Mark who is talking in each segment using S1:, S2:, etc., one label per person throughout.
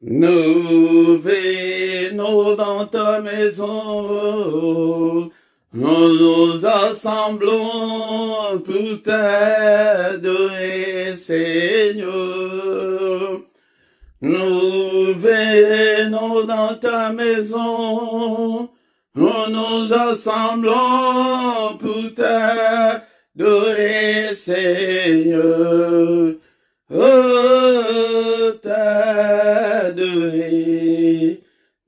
S1: Nous venons dans ta maison, nous nous assemblons pour t'adorer, Seigneur. Nous venons dans ta maison, nous nous assemblons pour t'adorer, Seigneur. Oh, t'adorer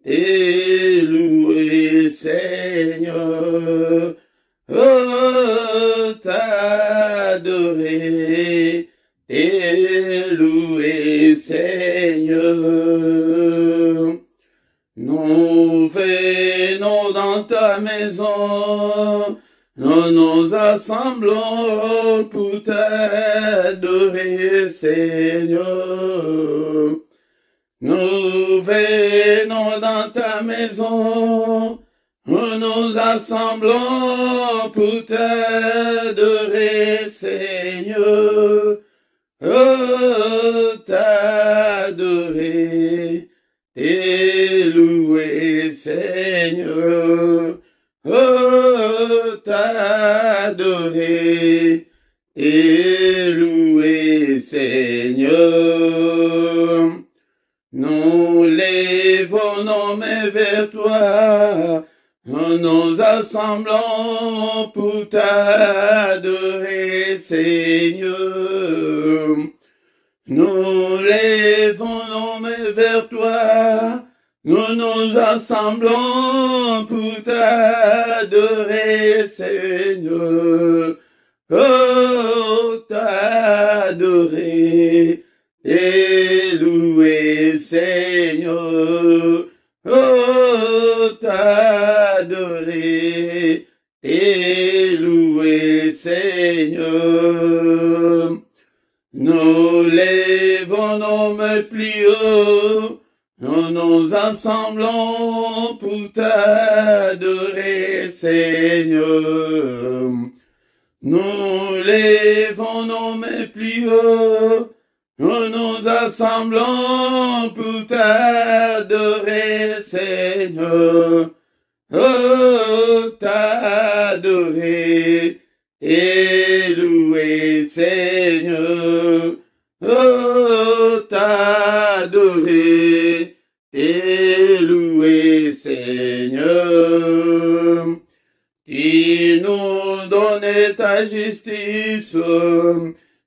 S1: et louer, Seigneur. Oh, t'adorer et louer, Seigneur. Nous venons dans ta maison, nous nous assemblons pour t'adorer, Seigneur. Nous venons dans ta maison, nous nous assemblons pour t'adorer, Seigneur. Oh, t'adorer et louer, Seigneur. Oh, t'adorer et louer, Seigneur. Nous lèvons nos mains vers toi, nous nous assemblons pour t'adorer, Seigneur. Nous lèvons nos mains vers toi, nous nous assemblons pour t'adorer, Seigneur. Oh, t'adorer et louer, Seigneur. Oh, t'adorer et louer, Seigneur. Nous lèvons nos mains plus haut, nous nous assemblons pour t'adorer, Seigneur. Nous lèvons nos mains plus haut, nous nous assemblons pour t'adorer, Seigneur. Oh, t'adorer et louer, Seigneur. Oh, t'adorer et louer, Seigneur. Tu nous donnes ta justice,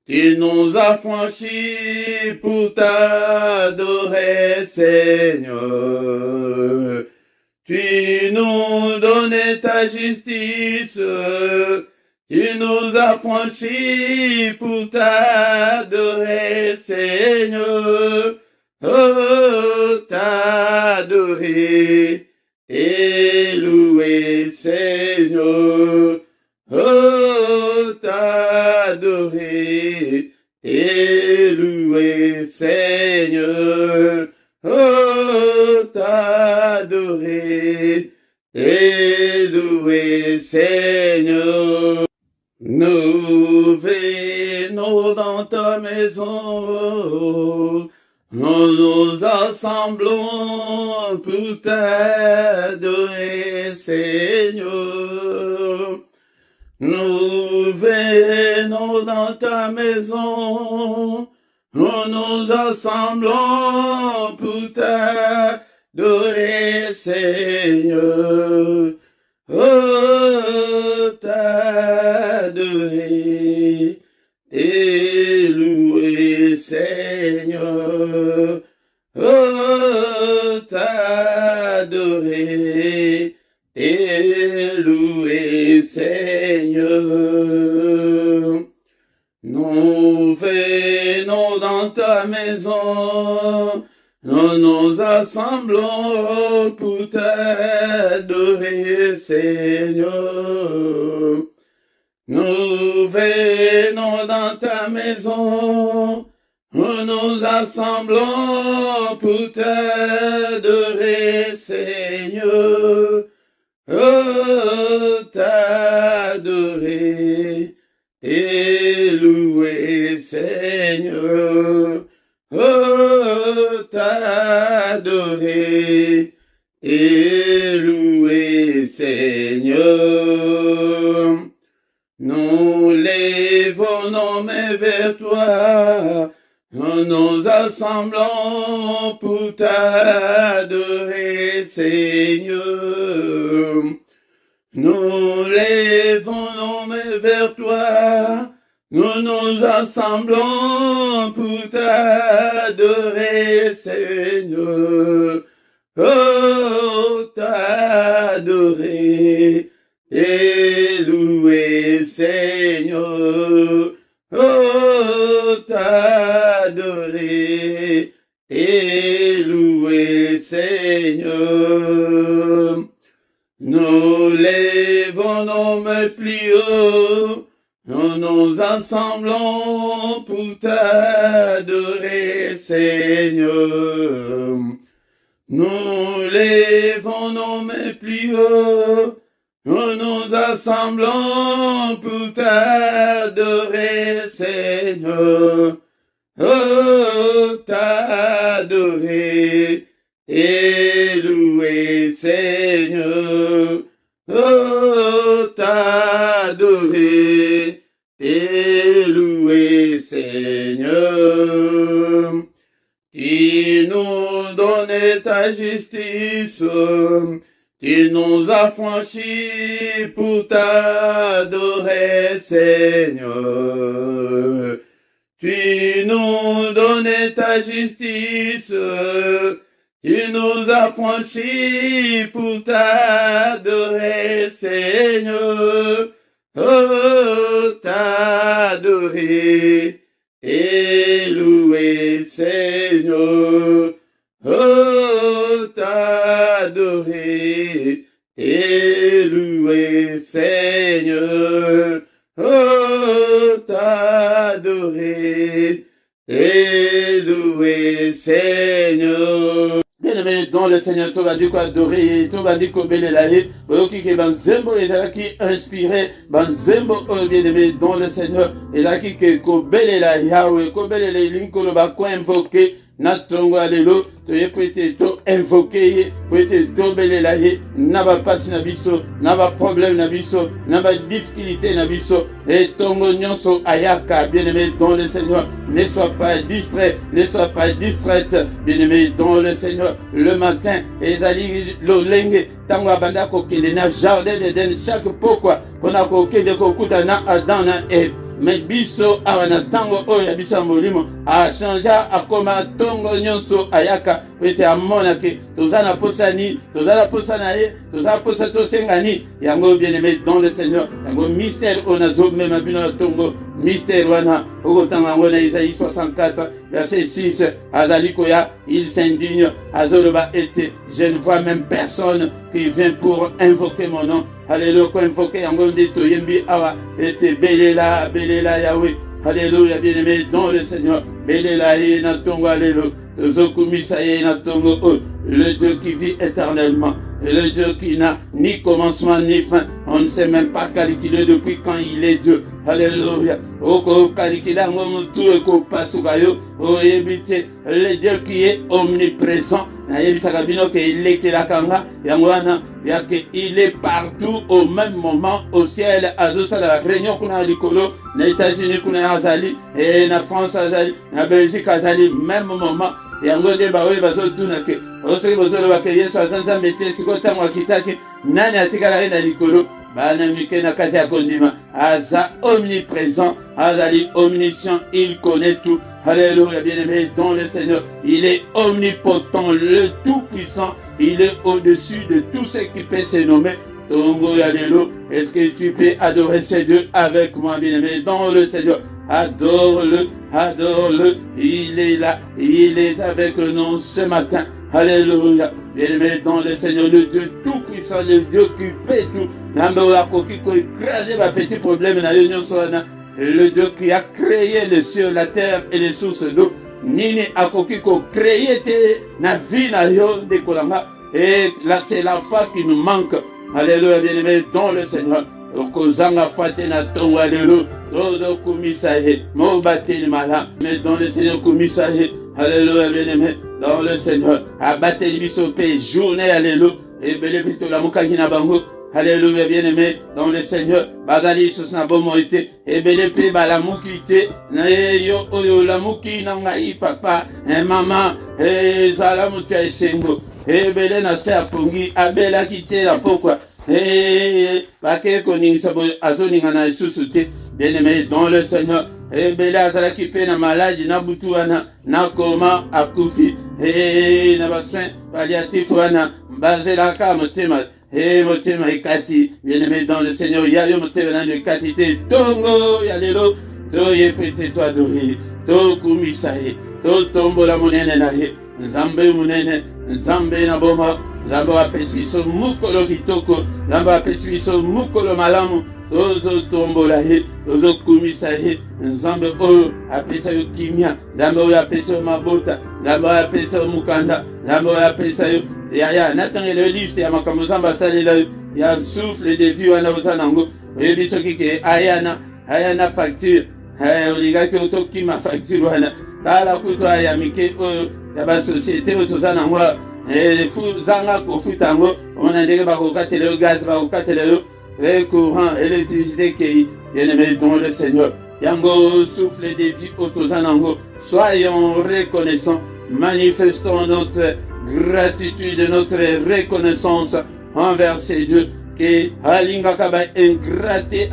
S1: tu nous as franchis pour t'adorer, Seigneur. Tu nous donnes ta justice, tu nous as franchis pour t'adorer, Seigneur. Oh, t'adorer et louer, Seigneur. Oh, t'adorer et louer, Seigneur. Oh, t'adorer et louer, Seigneur. Nous venons dans ta maison, nous nous assemblons pour t'adorer, Seigneur. Nous venons dans ta maison, nous nous assemblons pour t'adorer, Seigneur. Oh, t'adorer et louer, Seigneur. Oh, t'adorer et louer, Seigneur. Nous venons dans ta maison, nous nous assemblons pour t'adorer, Seigneur. Nous venons dans ta maison, nous nous assemblons pour t'adorer, Seigneur. Oh, t'adorer et louer, Seigneur. Oh, t'adorer t'adorer et louer, Seigneur. Nous lèvons nos mains vers toi, nous nous assemblons pour t'adorer, Seigneur. Nous lèvons nos mains vers toi, nous nous assemblons pour t'adorer, Seigneur. Oh, t'adorer et louer, Seigneur. Oh, t'adorer et louer, Seigneur. Nous lèvons nos mains plus haut, nous nous assemblons pour t'adorer, Seigneur. Nous lèvons nos mains plus haut, nous nous assemblons pour t'adorer, Seigneur. Oh, t'adorer et louer, Seigneur. Oh, t'adorer et louer, Seigneur. Tu nous donnes ta justice, tu nous as franchis pour t'adorer, Seigneur. Tu nous donnes ta justice, tu nous as franchis pour t'adorer, Seigneur. Oh, t'adorer et louer, Seigneur. Oh, t'adorer et louer, Seigneur. Oh, t'adorer et louer, Seigneur. Bien-aimé, dans le Seigneur, tu vas dire quoi adorer, tu vas dire quoi bénélayer, qui est banzembo et qui inspiré, banzembo, bien-aimé, dans le Seigneur, et là qui est ko bénélayer, Yahweh, ko bénélayer, l'inko ba ko invoquer, natongo alelo, to ye prêter, to invoquer, prêter, to bénélayer, n'a pas passé na biso, n'a pas problème na biso, n'a pas difficulté na biso, et tongo nyonso ayaka, bien-aimé, dans le Seigneur, ne sois pas distrait, ne sois pas distraite, bien-aimé, dans le Seigneur, le matin, ezali lolenge, tango abanda kokende na jardin d'Eden, chaque pourquoi, qu'on a kokende kokuta na Adam na Ève, mais biso awana tango oya biso ya molimo a changea akoma tongo nyonso ayaka ete amona ke tozana posani tozala posana ye tozala posa tosengani yango bien-aimé dans le Seigneur yango mystère onazo mema bino tongo mystère wana okotanga ngo na Isaïe 64 verset 6 azali koya il s'indigne azoloba ete je ne vois même personne qui vient pour invoquer mon nom. Alléluia, ko invoquer yango ndito yembi awa ete belela belela Yahweh. Alléluia, bien-aimé dans le Seigneur. Belela ye na tongo alléluia. Zokumisa ye na tongo o. Le Dieu qui vit éternellement. Et le Dieu qui n'a ni commencement ni fin. On ne sait même pas calculer depuis quand il est Dieu. Alléluia. Oko calculer ngo tout e ko pasukayo. O ebite le Dieu qui est omniprésent. Na yebisaka bino ke ilekelaka nga yango wana yake il est partout au même moment au ciel azosala la réunion kuna likolo na États-Unis kuna azali et na France azali na Belgique azali même moment yango nde baoyo bazotuna ke osoki bozoloba ke Yesu azanzambe te sikoyo ntango akitaki nani atikala ye na likolo bana mike na kati ya kondima aza omniprésent azali omniscient il connaît tout. Alléluia, bien-aimé dans le Seigneur. Il est omnipotent, le tout-puissant. Il est au-dessus de tout ce qui peut se nommer. Tongo Alléluia. Est-ce que tu peux adorer ces dieux avec moi, bien-aimé dans le Seigneur? Adore-le, adore-le. Il est là, il est avec nous ce matin. Alléluia. Bien-aimé dans le Seigneur, le Dieu tout-puissant, le Dieu qui peut tout. Le Dieu qui a créé les cieux, la terre et les sources d'eau. Nini akokiko créé te na vie na yo de kolanga. Et là c'est la foi qui nous manque. Alléluia, bien-aimé dans le Seigneur. Okozanga fate na tongo alléluia. Todo kumisahe. Mo bateli mala. Mais dans le Seigneur kumisahe. Alléluia, bien-aimé dans le Seigneur. Abattez biso pe journée, alléluia. Et belé pito la mukakina bango. Alléluia, bien-aimé, dans le Seigneur. Bazali sus na bomo ite. Et belé pe balamuki ite. Na yo oyo lamuki na ngai papa. Et maman. Et zalamuti a esengo. Et belé na se apongi. Abela kite la pokwa. Et bake koning sabo azoninga na susute. Bien-aimé, dans le Seigneur. Et belé azala kipe na maladie na butu wana. Na koma akufi. Et na bassoin palliatif wana. Bazela ka motema. Et motema ekati. Bien-aimé, dans le Seigneur. Yayo motema na ekati te. Tongo yalelo. To yepete to adori. To kumisaye. To tombo la monene na ye. Nzambe munene. Nzambe na boma. Nzambe apesi biso mukolo kitoko. Nzambe apesi biso mukolo malamu. Tozo tombola ye, tozo kumisa ye, nzambe oyo apesa yo kimia, nzambe oyo apesa yo mabota, nzambe oyo apesa yo mukanda, nzambe oyo apesa yo ya natangela yo liste ya makambo nzambe asalela yo ya souffle de vie wana oza nango oyebi soki ke ayana facture olingaki otokima facture wana tala kutu aya mike oyo ya basosiete oyo toza nango zanga kofuta yango omona ndenge bakokatela yo gaz bakokatela yo courant, électricité qui bien-aimé dans le Seigneur. Yango souffle de vie autosanango. Soyons reconnaissants, manifestons notre gratitude, notre reconnaissance envers ces dieux qui alinga kaba ingraté,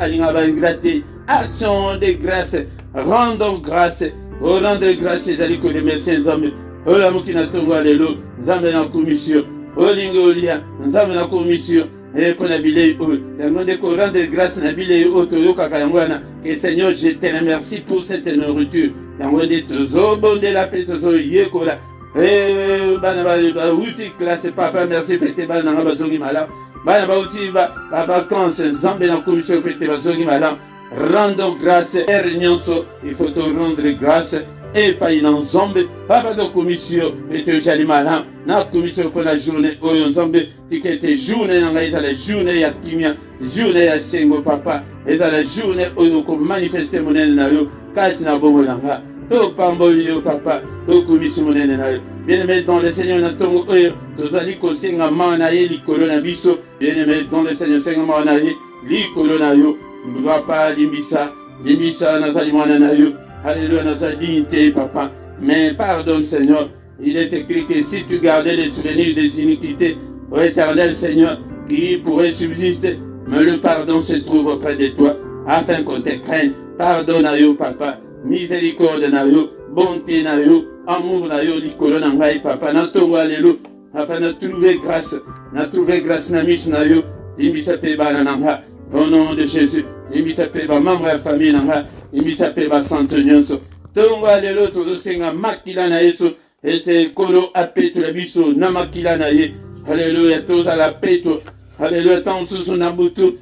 S1: action de grâce, rendons grâce, au nom de grâce, ezali ko remercier nzambe. Ola mukina tongo alelo, nzambe na commission. Olingo olia, nzambe na commission. Et qu'on a bilé ou de rendre grâce na bilé ou to kakayangwana que Seigneur je te remercie pour cette nourriture yango de tozo bonde la paix tozo yekola bana ba uti classe papa merci pete bana nga bazongi mala bana ba uti ba vacances nzambe na commission pete bazongi mala rendons grâce ernyonso il faut te rendre grâce et pas une ensemble papa de commission et te jali mala na commission pour la journée oyo nzambe tikete journée na ngai la journée ya kimia journée ya sengo papa eza la journée oyo ko manifester monene na yo kati na bongo nanga to pamboli yo papa to commission monene na yo bien-aimé dans le Seigneur na tongo oyo tozali ko senga mana ye likolo na biso bien-aimé dans le Seigneur senga mana ye likolo na yo papa limbisa na zali mwana na yo. Alléluia, notre dignité, papa. Mais pardonne, Seigneur. Il est écrit que si tu gardais les souvenirs des iniquités, ô éternel Seigneur, qui pourrait subsister, mais le pardon se trouve auprès de toi, afin qu'on te craigne. Pardonne à yo, papa. Miséricorde na yo, bonté na yo, amour na yo, likolo na ngai, papa. Na tongo alléluia. Papa, na trouvé grâce na misu na yo, limbisa pe bana na nga. Au nom de Jésus, limbisa pe ba membre ya famille na nga. Imbisa pe ba santo nyonso tongo alelo tozosenga makila na yesu ete kolo apeto la biso na makila na ye haleluya tozala peto haleluya tansusu na butu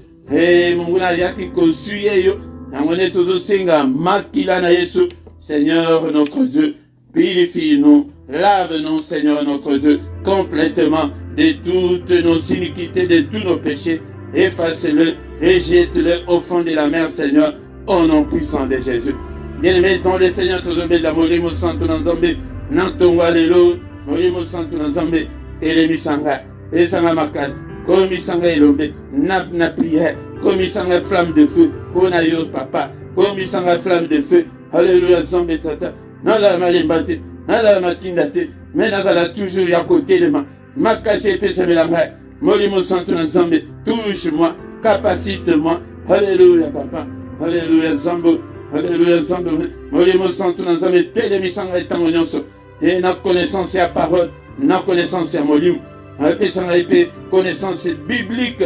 S1: mungu na aliaki kosuye yo yango nde tozosenga makila na yesu. Seigneur notre Dieu, purifie-nous, lave-nous Seigneur notre Dieu complètement de toutes nos iniquités, de tous nos péchés, efface-le, rejette-le au fond de la mer Seigneur. Au nom puissant de Jésus. Bien-aimé, dans le Seigneur, tu as la Molimo Santo Nanzambe, Nantonga Lelo, Molimo Santo Nanzambe, Elemisanga, Esanga Makan, Komisanga Elombe, na prière, Komisanga flamme de feu, Konayo Papa, Komisanga flamme de feu, Alléluia, Zambe Tata, Nala Malimbate, Nala Matindate, mais Nazala toujours à côté de moi, Makaché Pesamelanga, Molimo Santo Nanzambe, touche-moi, capacite-moi, Alléluia, Papa. Alléluia, Zambo. Alléluia, Zambo. Molimo Santo Nanzambe, Telemisanga etango nyonso. Et na connaissance ya parole, na connaissance ya molimo. Apesanga epe connaissance biblique.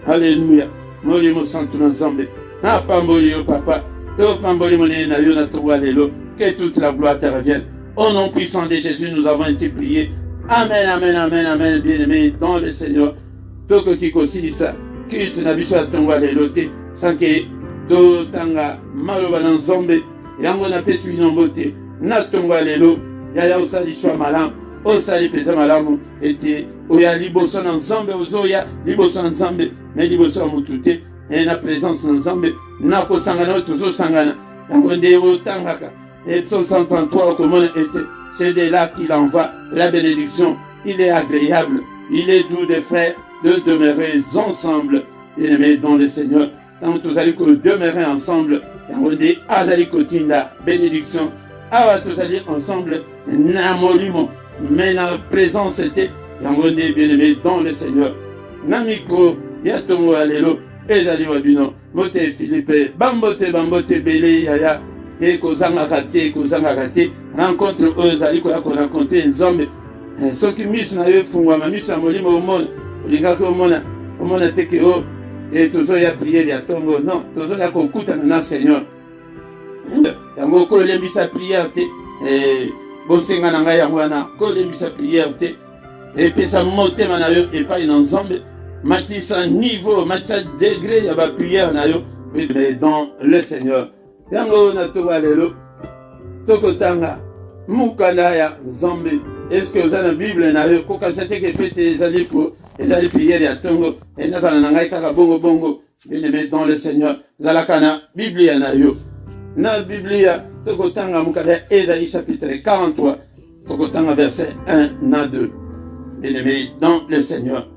S1: Alléluia. Molimo Santo Nanzambe. Na pamboli yo papa. To pamboli monene na yo na towa lelo. Que toute la gloire te revienne. Au nom puissant de Jésus, nous avons ainsi prié. Amen, amen, amen, amen, bien-aimé dans le Seigneur. Toko kiko silisa. Kitu na biso atongo lelo te. Sanke to tanga maloba na nzombe yango na pesi bino mbote na tongo lelo yaya osali shwa malamu osali pesa malamu ete oya liboso na nzombe ozoya liboso na nzambe me liboso ya mutu te na présence na nzambe na kosangana oyo tozosangana yango nde otangaka Psaume 133 okomona ete c'est de là qu'il envoie la bénédiction. Il est agréable, il est doux des frères de demeurer ensemble. Bien-aimés dans le Seigneur, quand vous allez demeurer ensemble, on dit azali kotinda bénédiction. Awa tous allez ensemble, namolimo, mais la présence était, on dit bien-aimés dans le Seigneur. Namiko, yatongo alelo, ezali wabino, mote Philippe, bambote belé yaya, et kozanga kate, rencontre ozali koya ko rencontrer nzombe. Ceux qui misent na yo fungwa misent na molimo omona, olingaka omona teke o et toujours ya prière ya tongo non, toujours ya kokutana na Seigneur. Yango ko lembisa prière te, bosenga na ngai yango wana, ko lembisa prière te, et pesa motema na yo epai na nzombe, matisa niveau, matisa degré ya ba prière na yo, mais dans le Seigneur. Yango na towa lelo, tokotanga mukanda ya nzombe. Est-ce que vous avez la Bible na yo koka sete ke pete ezali pour ezali prière ya tongo et na na ngai kaka bongo bien-aimé dans le Seigneur zalaka na Biblia na yo na Biblia tokotanga mukada Ésaïe chapitre 43 tokotanga verset 1 na 2 bien-aimé dans le Seigneur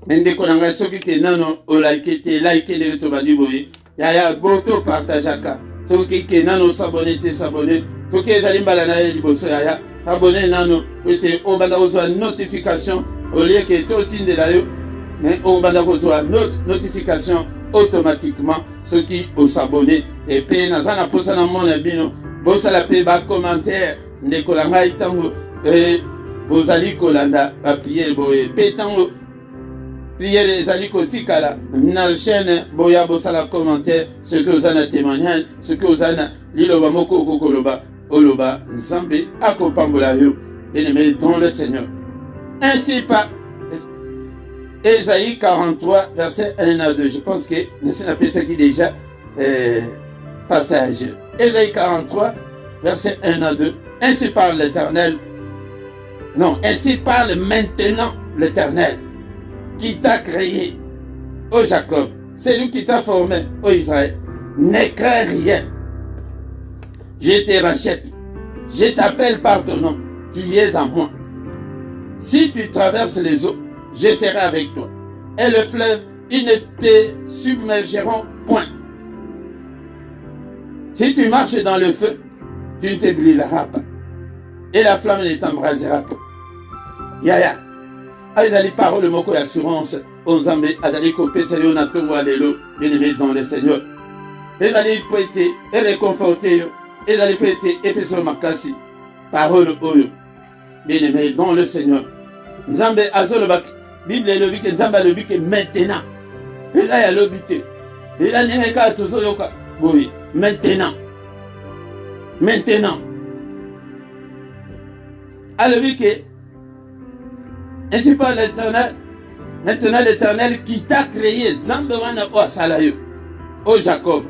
S1: mende konanga soki ke nano o like le to bandi boye ya boto partageaka soki ke nano s'abonner soki ezali mbala na liboso ya abonné nano ete obanda kozwa notification au lieu que totinde la yo mais obanda kozwa notification automatiquement ceux qui s'abonner et puis nazana posa na mona bino bosala pe ba commentaire ndekola ngai tango bozali kolanda ba prière boye pe tango prière ezali kotikala na chaîne boya bosala commentaire ce que vous avez témoignage ce que vous avez liloba moko kokoloba Oloba, Nzambe, akopambola yo, bien-aimé dans le Seigneur. Ainsi par Ésaïe 43, verset 1 à 2. Je pense que c'est un peu ça qui déjà passage. Ésaïe 43, verset 1 à 2. Ainsi parle l'Éternel. Non, ainsi parle maintenant l'Éternel, qui t'a créé, ô Jacob. C'est lui qui t'a formé, ô Israël. Ne crains rien. Je te rachète, je t'appelle par ton nom, tu es à moi. Si tu traverses les eaux, je serai avec toi. Et le fleuve, ils ne te submergeront point. Si tu marches dans le feu, tu ne te brûleras pas. Et la flamme ne t'embrasera pas. Yaya. Aïdali parole moko assurance, Onzambe, Adali Kopé, Sayo Natongo Alelo, bien-aimé dans le Seigneur. Ezali poété, et réconforté, et d'aller péter Epheso Makasi, parole oyo, bien-aimé dans le Seigneur. Nzambe azolobak, Bible le bike, Nzambe le bike maintenant. Et là, il y a l'obité. Et là, il y a toujours yoka. Oui, maintenant. Maintenant. Alors, bike, ainsi par l'Éternel, maintenant l'Éternel qui t'a créé, Nzambe wana o asalayo, o Jacob.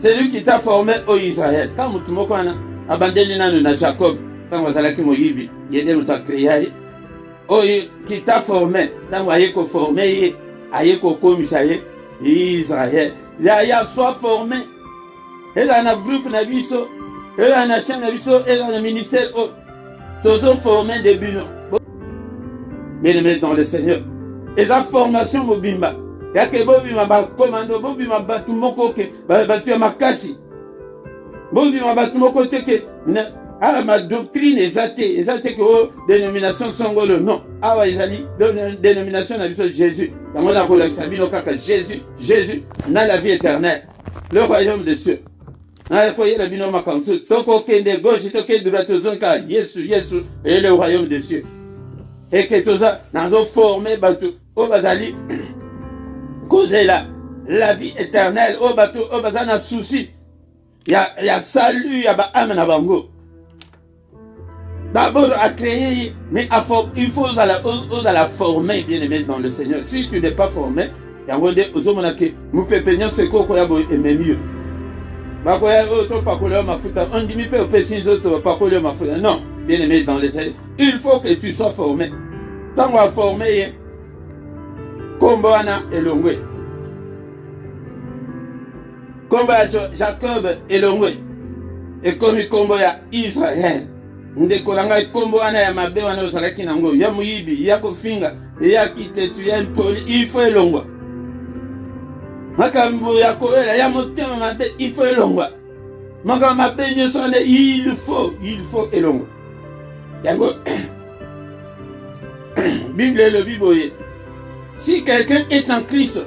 S1: C'est lui qui t'a formé au Israël. Quand tu m'as abandonné na Jacob, quand vous allez moyibi, il t'a créé. Qui t'a formé, quand vous allez formé, aïe commissaire Israël. Yaya soit formé. Et là, on a groupe na biso, et là, on a chaîne na biso, et là, on a ministère. Tous formés des buts. Bien-aimés dans le Seigneur. Et la formation mobimba. Yake bobi maba commando bobi maba tumoko ke batu ya makasi bobi maba tumoko teke na ma doctrine ezate que dénomination songolo non awa ezali dénomination na biso Jésus yango na kolakisa bino kaka Jésus na la vie éternelle le royaume des cieux na koyela bino makansu toko kende gauche toko droite zonka Yesu et le royaume des cieux et que toza nazo former batu o bazali causer la vie éternelle au bateau au bazana souci il y a salut il y a ba âme na bango d'abord à créer mais il faut à la former bien-aimé dans le Seigneur. Si tu n'es pas formé il y a des aux que nous pépénions ce qu'on a aimé mieux ba ko ya auto pa ko le mafuta on dit mi pe opesi auto pa ko le mafuta non bien-aimé dans le Seigneur il faut que tu sois formé tant qu'on formé Kombo ana elongwe. Kombo ya Jacob elongwe. Et comme kombo ya Israël. ndeko na ngai kombo wana ya mabe wana ozalaki nango ya muyibi ya kofinga ya kitetu ya impoli il faut elongwa makambo ya koela ya motema mabe il faut elongwa makambo mabe nyonso wana il faut elongwa yango Bible elobi boye si quelqu'un est en Christ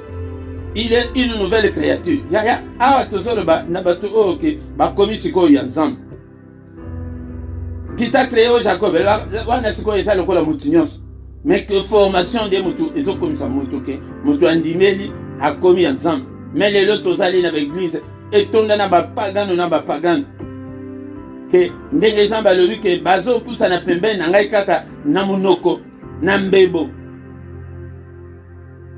S1: il est une nouvelle créature ya awa tozoloba na bato oyo ke bakomi sikoyo ya nzambe kita créé au Jacob wana sikoyo eza lokola mutu nyonso mais que formation de mutu ezokomisa mutu ke mutu andimeli akomi ya nzambe mais lelo tozali na baeglise etonda na bapagano na bapagano ke ndenge nzambe alobi ke bazopusa na pembeni na ngai kaka na monoko na mbebo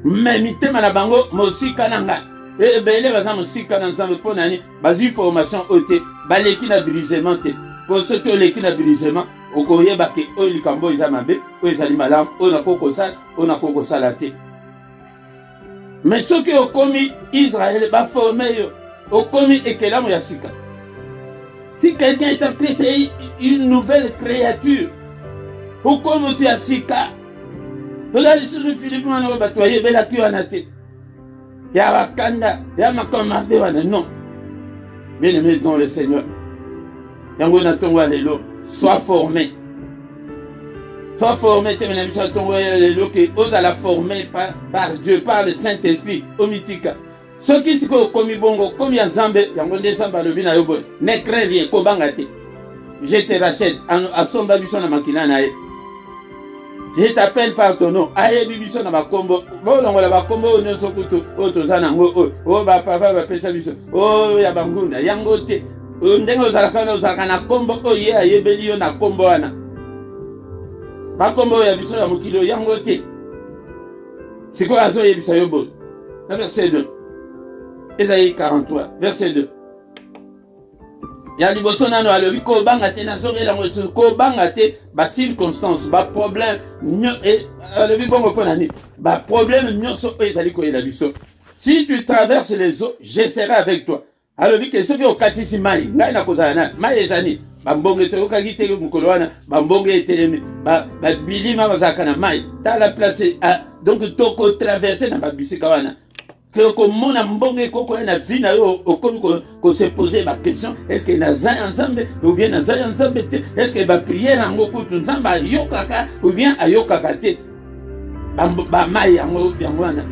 S1: mais mitema na bango mosika na ngai ebele baza mosika na nzambe mpo nani bazwi formation oyo te baleki na brisement te po soki oleki na brisement okoyeba ke oyo likambo eza mabe oyo ezali malamu oyo nakoki kosala te mais soki okomi Israël baforme yo okomi ekelamu ya sika. Si quelqu'un est en Christ, c'est une nouvelle créature. Okomi otu ya sika. Regarde sur Philippe wana oyo bato bayebelaki wana te ya bakanda ya makambo mabe wana non. Bien aimé dans le Seigneur, yango na tongo ya lelo sois formé. Sois formé, te mena biso tongo ya lelo ke ozala formé par Dieu, par le Saint-Esprit, au mythique. Soki siko okomi bongo, komi ya nzambe, yango nde nzambe alobi na yo boye, ne crains rien, kobanga te. Je te rachète, asomba biso na makila na ye. Je t'appelle par ton nom. Aye bibiso na bakombo. Bolongola bakombo nyonso kutu o toza nango o ba papa ba pesa biso. O ya bangunda yango te. Ndenge ozalaka na kombo o ye ayebeli yo na kombo wana. Bakombo ya biso ya mokilo yango te. Siko azo yebisa yo bo. Na verset 2. Ésaïe 43 verset 2. Ya liboso nano alobi ko banga te na zongela ngo ko banga te ba circonstance ba problème nyo et alobi bongo pona ni ba problème nyonso ezali ko ela biso. Si tu traverses les eaux, je serai avec toi. Alobi ke soki okatisi mai ngai na kozala na mai ezani ba mbonge te okaki te mukolo wana ba mbonge etelemi ba bilima bazaka na mai ta la place donc toko traverser na ba bisika wana. Que komona mbonge koko na vie na yo okomi ko se poser ma question, est-ce que naza ensemble ou bien naza ensemble te, est-ce que ba prière ngo kutu nzamba ayokaka ou bien ayokaka te ba mai yango wana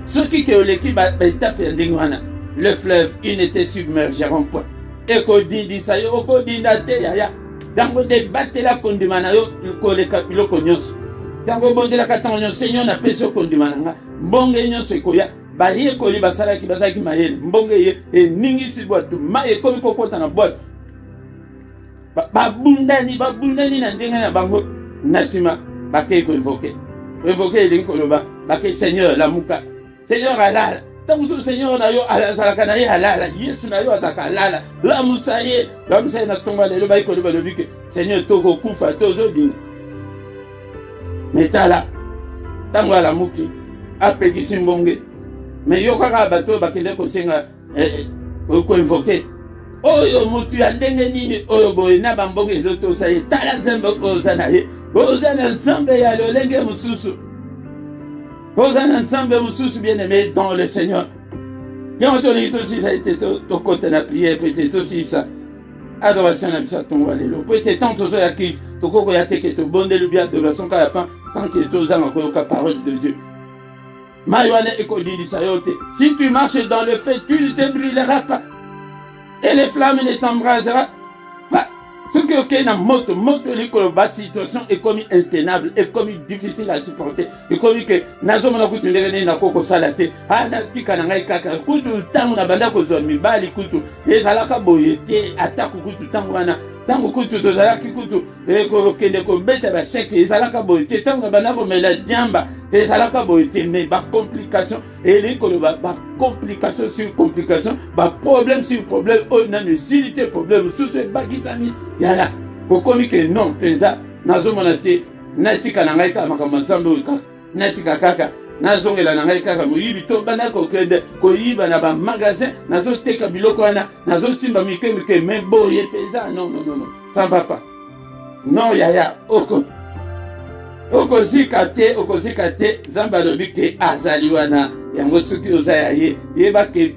S1: soki ke oleki ba étape ndenge wana le fleuve il n'était submergeront point et ko dindi sa yo ko dinda te ya dango de batela kondima na yo ko le kapilo ko nyonso dango bondela katango nyonso Seigneur na peso kondima nga mbonge nyonso koya baye koli basalaki bazaki mayele mbonge ye eningisi boîte maye komi kokota na boîte babundani na ndenge na bango nasima bakei ko invoquer elingi koloba bakei Seigneur lamuka Seigneur alala tamusu Seigneur na yo azalaka na ye alala Yesu na yo azalaka alala lamusa ye na tonga lelo baye koloba lobike Seigneur toko kufa tozodinga metala tango alamuki apekisi mbonge mais yo kaka bato bakende kosenga ko invoquer oyo mutu ya ndenge nini oyo boye na bambongo ezotosa ye tala nzambe oza na ye oza na nzambe ya lolenge mosusu oza na nzambe mosusu bien aimé dans le Seigneur yango tolingi tosisa ete tokota na prière po ete tosisa adoration na biso atongo lelo po ete tant tozoyaki tokokoya te ke tobondeli bi adoration kaka pan tant ke tozanga koyoka parole de Dieu. Si tu marches dans le feu, tu ne te brûleras pas. Et les flammes ne t'embraseront pas. Ce qui est dans moto la situation est comme intenable, est comme difficile à supporter. Et comme que nazo mona kutu ndenge na koko salate. Ana tika na ngai kaka kutu tangu na banda ko zo mibali kutu. Ezalaka boyete atako kutu tangu wana. Tango kutu tozalaki kutu ko kende ko beta ba chèque ezalaka boyete tangu na banda ko mela diamba. Et ça la mais ba complication et les ba complication sur complication ba problème sur problème on a une silité problème tout ce bagizami yala ko komi que non penza nazo monate natika na ngai ka makamba nzambe ka natika kaka nazongela na ngai kaka moyibi to bana ko kende ko yiba na ba magasin nazo teka biloko wana nazo simba mike mais boye penza non ça va pas non yaya okozika te nzambe alobi ke azali wana yango soki oza ya ye yeba ke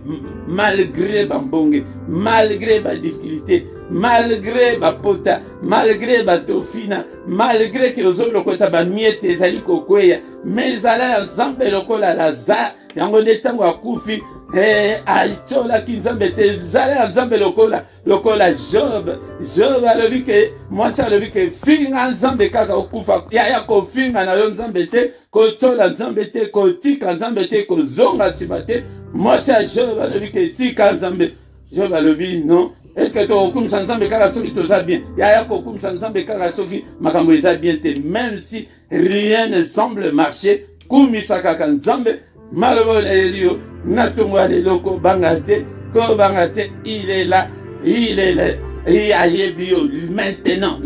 S1: malgré bambonge malgré badifficulté malgré bapota malgré batofina malgré ke ozolokota bamiete ezali kokweya me ezala ya nzambe lokola lazare yango nde ntango akufi aitiolaki nzambe te ezala ya nzambe lokola job alobi ke mwasi alobi ke finga nzambe kaka okufa yaya kofinga na yo nzambe te kotiola nzambe te kotika nzambe te kozonga nsima te mwasi ya job alobi ke tika nzambe job alobi non est-ce tokokumisa nzambe kaka soki toza bien yaya kokumisa nzambe kaka soki makambo eza bien te même si rien ne semble marcher kumisa kaka nzambe maloba na elio natongo ya lelo kobanga te il est là ayebi yo maintenant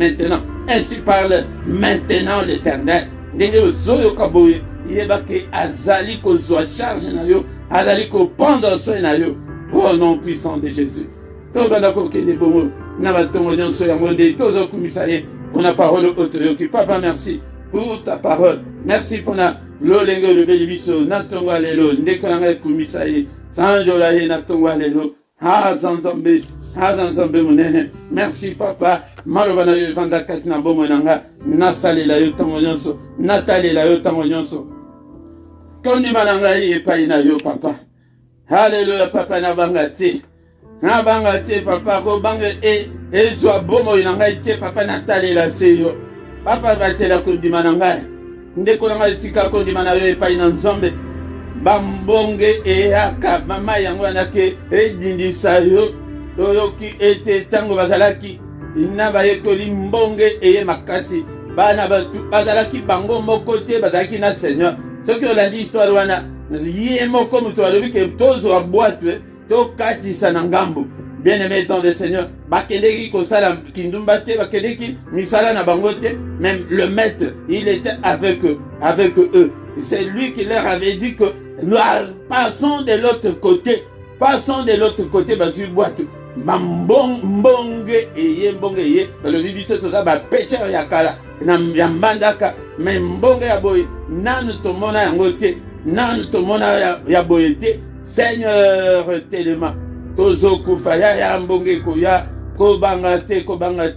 S1: ainsi parle maintenant l'Éternel ndenge ozoyoka boye yeba ke azali kozwa charge na yo azali kopendre soin na yo au nom puissant de Jésus tobanda kokende bongo na batongo nyonso yango nde tozokumisa ye mpona parole otoyoki papa merci pour ta parole merci mpona lolenge olobeli biso na ntongo ya lelo ndeko na ngai ekumisa ye sanjola ye na ntongo ya lelo aza nzambe monene merci papa maloba na yo evanda kati na bomoi na nga nasalela yo ntango nyonso natalela yo ntango nyonso kondima na ngai epai na yo papa haleluya papa nabanga te papa kobanga ezwa bomoi na ngai te papa natalela se yo papa batela kondima na ngai ndeko na ngai tika kondima na yo epai na nzambe bambonge eyaka mama yango wana ke edindisa yo toyoki ete ntango bazalaki na bayekoli mbonge eye makasi bana batu bazalaki bango moko te bazalaki na seigneur soki olandi histoire wana ye moko moto alobi ke tozwa bwatwe tokatisa na ngambo bien-aimé dans le Seigneur bakendeki kosala kindumba te bakendeki misala na bango te même le maître il était avec eux c'est lui qui leur avait dit que nous passons de l'autre côté bazwi bwatu mbonge eye balobi biso toza bapêcheur ya kala ya mbandaka mais mbonge ya boye nanu tomona yango te nanu tomona ya boye te Seigneur telema tozokufa ya mbonge koya kobanga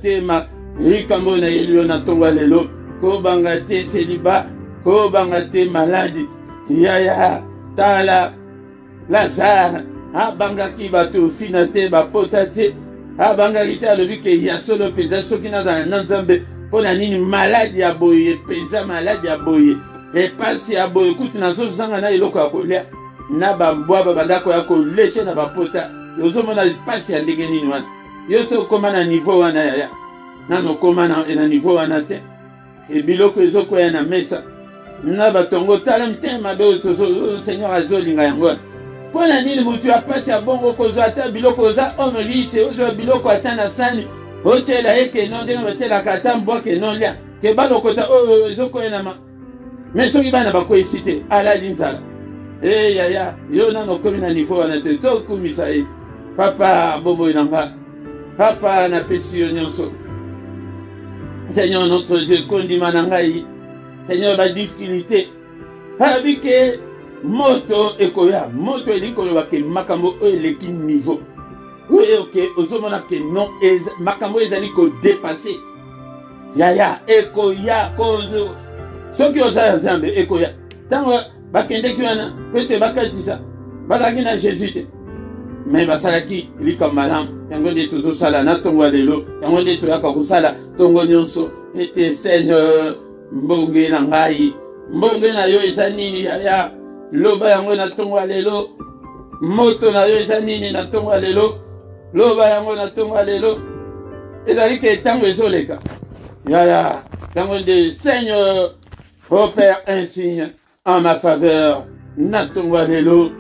S1: te ma likambo na yelio na ntongo ya lelo kobanga te seliba kobanga te maladi ya tala Lazare abangaki bato fina te bapota te abangaki te alobi ke ya solo mpenza soki nazala na nzambe mpo na nini maladi ya boye mpenza maladi ya boye epasi ya boye kutu nazozanga na eloko ya kolia na bambwa babandako ya koleshe na bapota ozomona pasi ya ndenge nini wana yo so okoma na niveau wana yaya nano okoma na niveau wana te ebiloko ezokwea na mesa na batongo tala mtema mabe oyo seigneur azolinga yango wana mpo na nini motu ya pasi ya bongo kozwa ata biloko oza homme riche ozwa biloko ata na sani otyela ye keno ndenge batyelaka ata mbwa keno lia ke balokota oyo ezokwea na me soki bana bakweyisi te alali nzala yaya yo nano okomi na niveau wana te tokumisa ye papa bomoi na nga papa napesi yo nyonso Seigneur notre Dieu kondima na ngai Seigneur badifficulté abi ke moto ekoya moto eli koloba ke makambo oyo eleki niveau oyo ke ozomona ke non makambo ezali kodepase yaya ekoya kozo soki oza ya nzambe ekoya ntango bakendeki wana pete bakatisa bazalaki na jésus te me basalaki likambo malamu yango nde tozosala na ntongo ya lelo yango nde toyaka kosala ntongo nyonso ete seigneur mbonge na ngai mbonge na yo eza nini yaya loba yango na ntongo ya lelo moto na yo eza nini na ntongo ya lelo loba yango na ntongo ya lelo ezali ke ntango ezoleka yaya yango nde seigneur opère un signe en ma faveur na ntongo ya lelo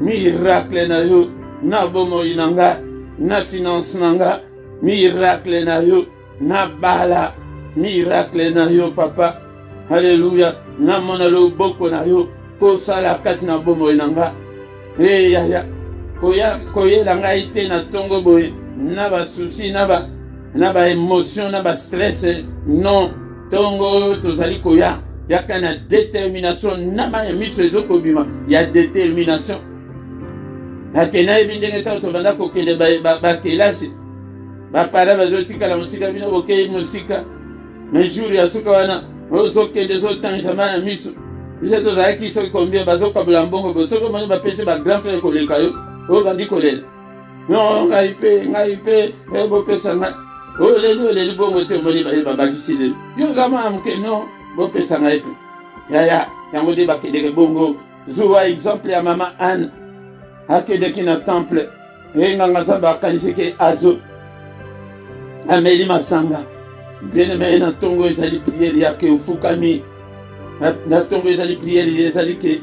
S1: miracle na yo na bomoi na nga na finance na nga miracle na yo na bala miracle na yo papa Alléluia na mona loboko na yo kosala kati na bomoi na nga yaya koyela ngai te na ntongo boye na basusi na na ba émotion na ba stress non tongo tozali koya yaka na détermination na ma miso ezoko bima ya détermination akena ebindenge ta to banda ko kende ba kelasi ba para bazotika musika bino bokei musika mais jour ya suka wana ozo kende zo tangisa mana miso biso tozalaki soki combien bazokabula mbongo bosoko moni bapesi ba grand frère koleka yo oyo bandi kolela non ngai mpe bopesa ngai oleli bongo te omoni babakisi lelo yo zama moke non bopesa ngai mpe yaya yango nde bakendeke bongo zuwa exemple ya mama Anne akendeki na temple enganga nzambe akanisiki azo ameli masanga bien-aimé na ntongo ezali priere yake ofukami na ntongo ezali priere ezali ke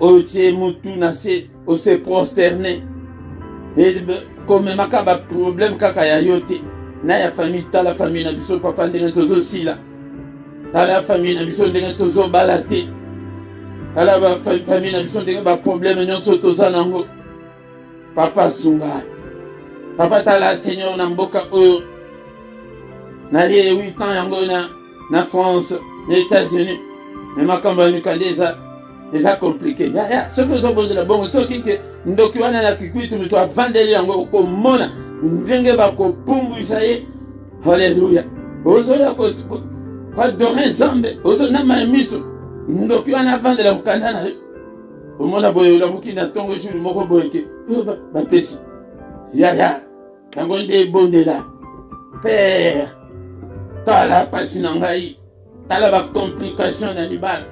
S1: otie mutu na se ose prosterne komemaka baproblème kaka ya yo te na ya famille tala famille na biso papa ndenge tozosila tala famille na biso ndenge tozobala te tala famille na biso ndenge baproblème nyonso toza nango papa sunga papa tala seigneur na mboka oyo naye 8 ans yango na France na États-Unis me makambo ya mikande eza compliqué yaya soki ozobondela bongo soki ke ndoki wana na kikuitu mutu avandeli yango okomona ndenge bakopumbwisa ye halleluya ozoya koadore nzambe ozonama miso ndoki wana avandela mokanda na ye omona boye olamuki na ntongo jour moko boyeke oyo bapesi yaya yango nde ebondela père tala pasi na ngai tala bacomplication na libala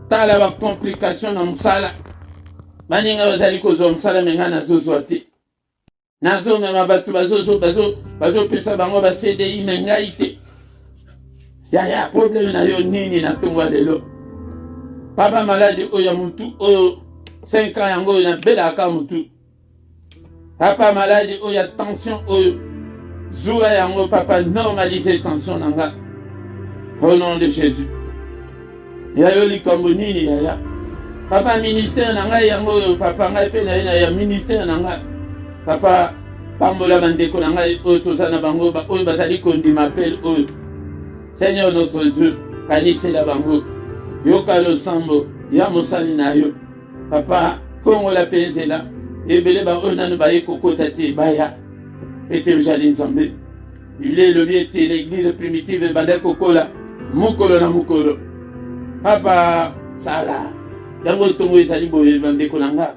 S1: tala bacomplication na mosala baninga bazali kozwa mosala me ngai nazozwa te nazomema bato bazopesa bango ba CDI me ngai te yaya problème na yo nini na ntongo ya lelo papa maladi oyo ya mutu oyo 5 ans yango oyo nabelaka mutu papa maladi oyo ya tension oyo zuwa yango papa normalize tension na nga au nom de Jésus yayo likambo nini yaya papa ministère na ngai yango oyo papa ngai mpe naye na ya ministère na ngai papa pambola bandeko na ngai oyo toza na bango oyo bazali kondima appel oyo Seigneur notre Dieu kanisela bango yoka losambo ya mosali na yo papa fongola mpe nzela ebele baoyo nano baye kokota te baya ete ojali nzambe biblia elobi ete l'église primitive ebanda kokola mokolo na mokolo papa sala yango ntongo ezali boye bandeko na nga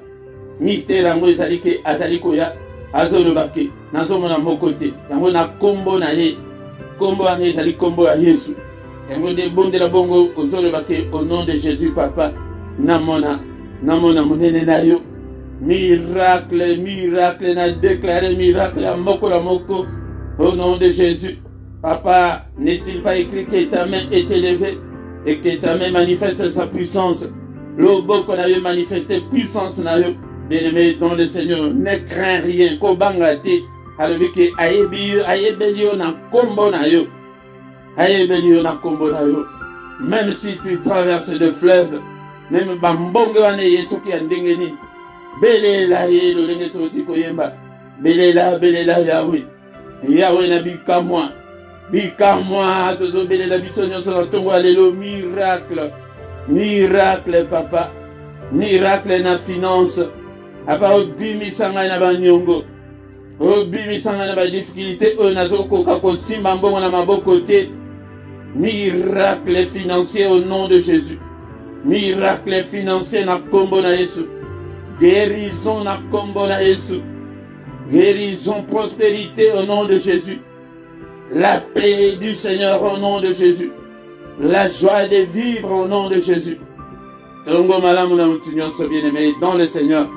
S1: mystère yango ezali ke azali koya azoloba ke nazomona moko te yango na kombo na ye kombo yango ezali kombo ya Yesu yango nde bondela bongo ozoloba ke au nom de Jésus papa namona monene na yo miracle na déclaré miracle à moko la moko au nom de Jésus papa n'est-il pas écrit que ta main est élevée et que ta main manifeste sa puissance lobo qu'on avait manifesté puissance na yo bien-aimé dans le Seigneur ne crains rien ko bangate alobi ke ayebeli yo na kombo na yo même si tu traverses le fleuve même bambonge wana yesu ki andenge nini belela ye lolenge toti koyemba belela yawe na bikamwa tozobelela biso nyonso na ntongo ya lelo miracle papa miracle na finance apa obimisa ngai na banyongo obimisa ngai na badifficulté oyo nazokoka kosimba mbongo na maboko te miracle financier au nom de Jésus miracle financier na kombo na Yesu guérison na kombo na Yesu guérison prospérité au nom de Jésus la paix du Seigneur au nom de Jésus la joie de vivre au nom de Jésus tongo malamu na mutu nyonso bien-aimé dans le Seigneur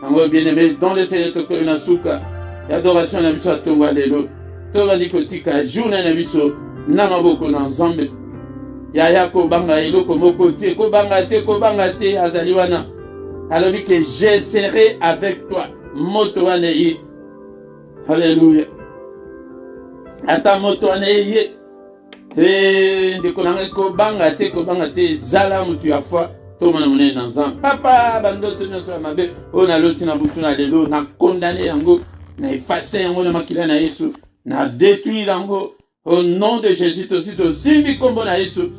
S1: tango bien-aimé dans le Seigneur tokoyo na suka adoration na biso tongo lelo tobandi kotika journée na biso na maboko na Nzambe yaya kobanga eloko moko te kobanga te azali wana alobi que je serai avec toi moto wana ye alléluia ata moto wana ye ndeko na ngai kobanga te zala mutu ya foi tomona monene na Nzambe papa bandoto nyonso ya mabe oyo naloti na butu na lelo na condamné yango na efase yango na makila na Yesu na détruire yango au nom de Jésus. Aussi simbi kombo na Yesu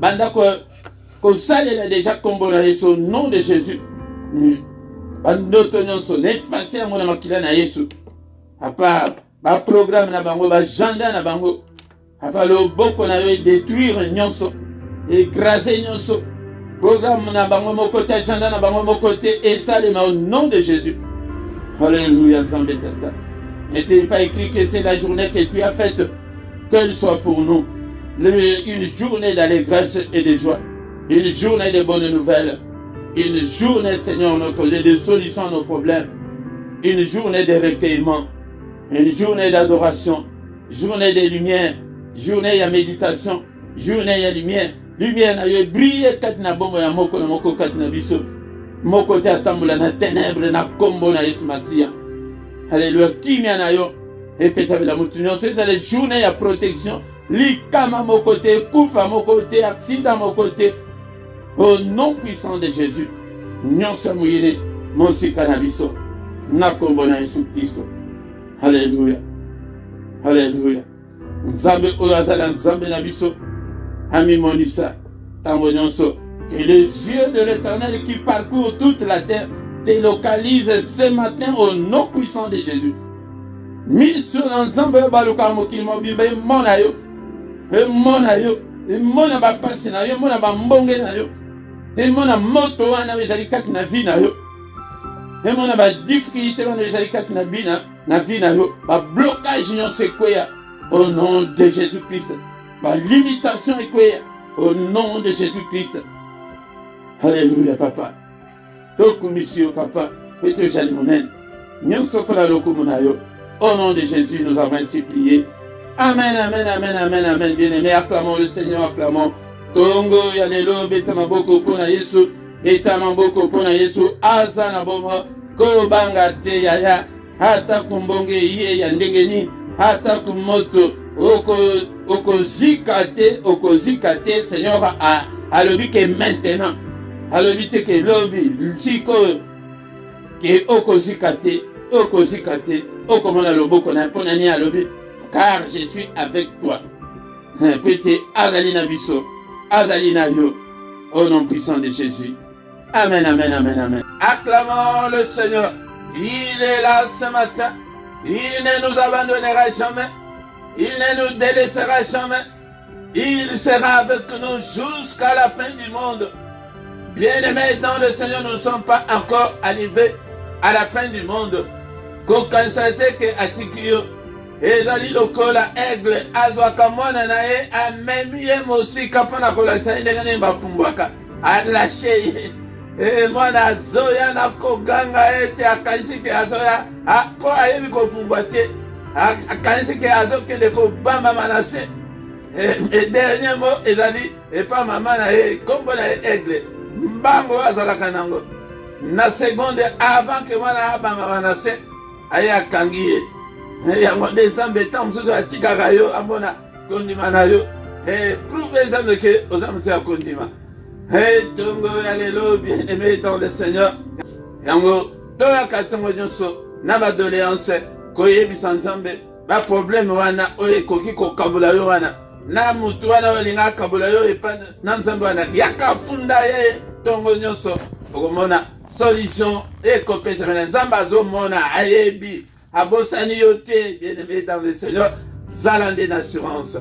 S1: banda ko salela déjà kombo na Yesu au nom de Jésus. Bandoto nyonso n'effacer yango na makila na Yesu. Apa ba programme na bango ba agenda na bango. Apa loboko na yo détruire nyonso, écraser nyonso. Programme na bango mon côté, agenda na bango mon côté, et ça au nom de Jésus. Alléluia, Zambé Tata. N'était pas écrit que c'est la journée que tu as faite, qu'elle soit pour nous une journée d'allégresse et de joie, une journée de bonnes nouvelles, une journée, Seigneur, notre Dieu, de solution à nos problèmes, une journée de recueillement, une journée d'adoration, journée de lumière, journée de méditation, journée de lumière. Lumière na yo brille kati na bombo ya moko na moko kati na biso. Moko te atambola na ténèbres na kombo na Yesu Masia. Alléluia. Kimia na yo epesa la mutunyo. C'est la journée ya protection. Likama moko te, kufa moko te, accident moko te. Au nom puissant de Jésus. Nyonso muyine mosika na biso. Na kombo na Yesu Kristo. Alléluia. Alléluia. Nzambe oyo azala nzambe na biso. Ami Monissa, que les yeux de l'Éternel qui parcourent toute la terre te localisent ce matin au nom puissant de Jésus. Mission ensemble baluka mokili mobimba mona yo, mona yo, mona ba pasi na yo, mona ba mbonge na yo, mona moto wana bezali kati na vie na yo, mona ba difficulté wana bezali kati na vie na vie na yo, ba blocage nyonso ekweya au nom de Jésus-Christ. Ma limitation est quoi? Au nom de Jésus-Christ. Alléluia, papa. Toku monsieur, papa. Pete Jalimonen. Nyonso para lokumunayo. Au nom de Jésus, nous avons ainsi prié. Amen, amen, amen, amen, amen. Bien-aimés, acclamons le Seigneur, acclamons. Tongo yanelo betama boko pona Yesu. Betama boko pona Yesu. Azana bomo. Kobanga te yaya. Hata kumbonge iye ya ndengeni. Hata kumoto. Okozikate, Seigneur, à l'obi que maintenant, à l'obi que l'obi, siko, que okozikate, okomona loboko na ponani à l'obi, car je suis avec toi. Pété, Azalina Bisso, Azalina Yo, au nom puissant de Jésus. Amen, amen, amen, amen. Acclamons le Seigneur. Il est là ce matin. Il ne nous abandonnera jamais. Il ne nous délaissera jamais. Il sera avec nous jusqu'à la fin du monde. Bien-aimés dans le Seigneur, nous ne sommes pas encore arrivés à la fin du monde. Kokansate ke atikio. Ezali lokola aigle azwaka mwana na ye amemi ye mosika mpona kolakisa ndenge nini bapumbwaka. Alashe ye. Mwana azoya na koganga ete akanisi ke azoya po ayebi kopumbwa te. Akanisi ke azokende kobamba Manase. Et dernier mot ezali epa mama na ye kombo na ye aigle. Mbango azalaka nango. Na seconde avant que mwana abamba Manase aye akangi ye. Yango de Nzambe ta mosusu atikaka yo amona kondima na yo. Prouve Nzambe ke oza moto ya kondima. Tongo ya lelo bien-aimé dans le Seigneur. Yango toyaka tongo nyonso na badoléance koyebisa Nzambe ba problème wana oyo ekoki kokabula yo wana. Na mutu wana olinga kabula yo epa na Nzambe wana yaka funda ye tongo nyonso okomona solution ekopesa mena Nzambe azomona ayebi abosani yo te bien-aimé dans le Seigneur zalande d'assurance.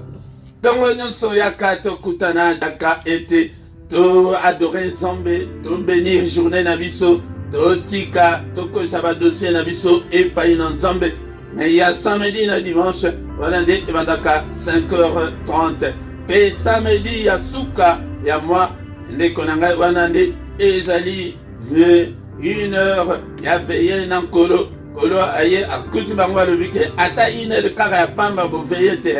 S1: Tongo nyonso yaka tokutana daka ete to adorer Nzambe to bénir journée na biso to tika to kosa ba dossier na biso epai na Nzambe. Mais il y a samedi na dimanche wana nde ebandaka 5h30 pe samedi ya suka ya moi ndeko na ngai wana nde ezali 1h ya veille na nkolo kolo aye akuti bango alobi ke ata 1h kaka ya pamba boveye te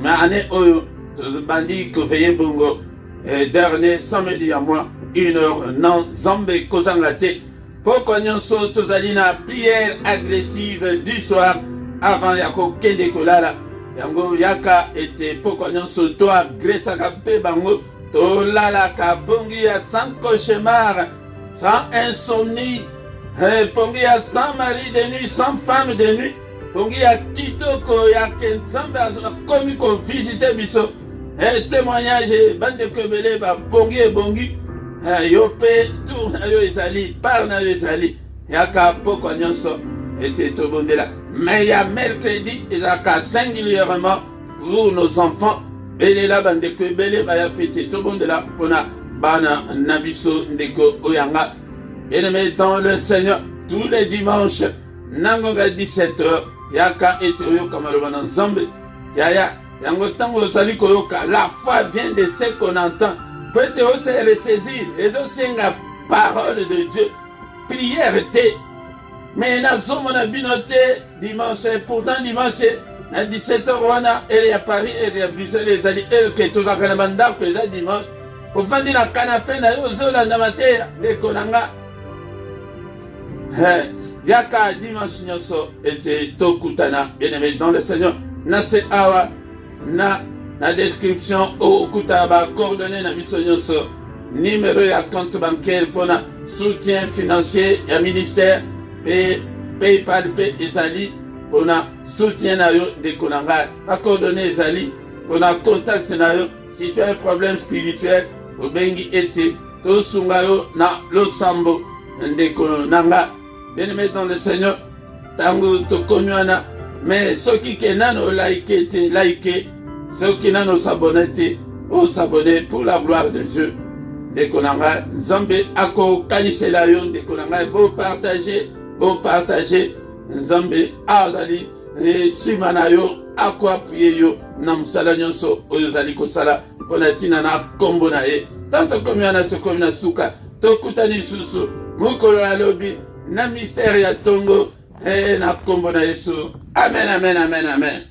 S1: mais ane oyo tozobandi koveye bongo dernier samedi ya moi 1h na Nzambe kozanga te. Poko nyonso tozali na prière agressive du soir avant ya kokende kolala. Yango yaka ete poko nyonso to agresaka pe bango to lalaka pongi ya sans cauchemar, sans insomnie, pongi ya sans mari de nuit, sans femme de nuit. pongi ya kitoko ya kenzambe akomi kovisite biso témoignage bandeko ebele bapongi ebongi yo mpe tour na yo ezali part na yo ezali yaka pokwa nyonso ete tobondela. Mais ya mercredi ezalaka singulièrement pour nos enfants belela bandeko ebele baya pete tobondela mpona bana na biso ndeko oyanga. Bien-aimé dans le Seigneur, tous les dimanches nangonga 17h yaka ete oyoka maloba na nzambe yaya yango tango ozali koyoka. La foi vient de ce qu'on entend. Peut-être aussi ressaisir et aussi la parole de Dieu. Prière te. Mais nazomona binote dimanche, pourtant dimanche à 17h wana elle est à Paris, elle est à Bruxelles, ezali elle que tout zakana bandako eza dimanche. Ofandi na canapé na yo zolanda mateya ndeko nanga. Yaka dimanche nyonso ete tokutana bien-aimé dans le Seigneur. Na se awa na description okuta ba coordonnées na biso nyonso, numéro ya compte bancaire pona soutien financier ya ministère pe PayPal pe ezali pona soutien na yo ndeko na ngai. Ba coordonnées ezali pona contact na yo si tu as un problème spirituel obengi ete tosunga yo na losambo ndeko na ngai. Bien-aimé dans le Seigneur, tango tokomi wana mais soki ke nano like te like, soki nano s'abonner te o s'abonner pour la gloire de Dieu. Ndeko na ngai nzambe akokanisela yo ndeko na ngai bo partager nzambe azali nsima na yo akoappuye yo na mosala nyonso oyo ozali kosala mpona ntina na kombo na ye. Tanto tokomi wana tokomi na suka tokutani lisusu mokolo ya lobi na mystère ya tongo na kombo na Yesu. Amen, amen, amen, amen.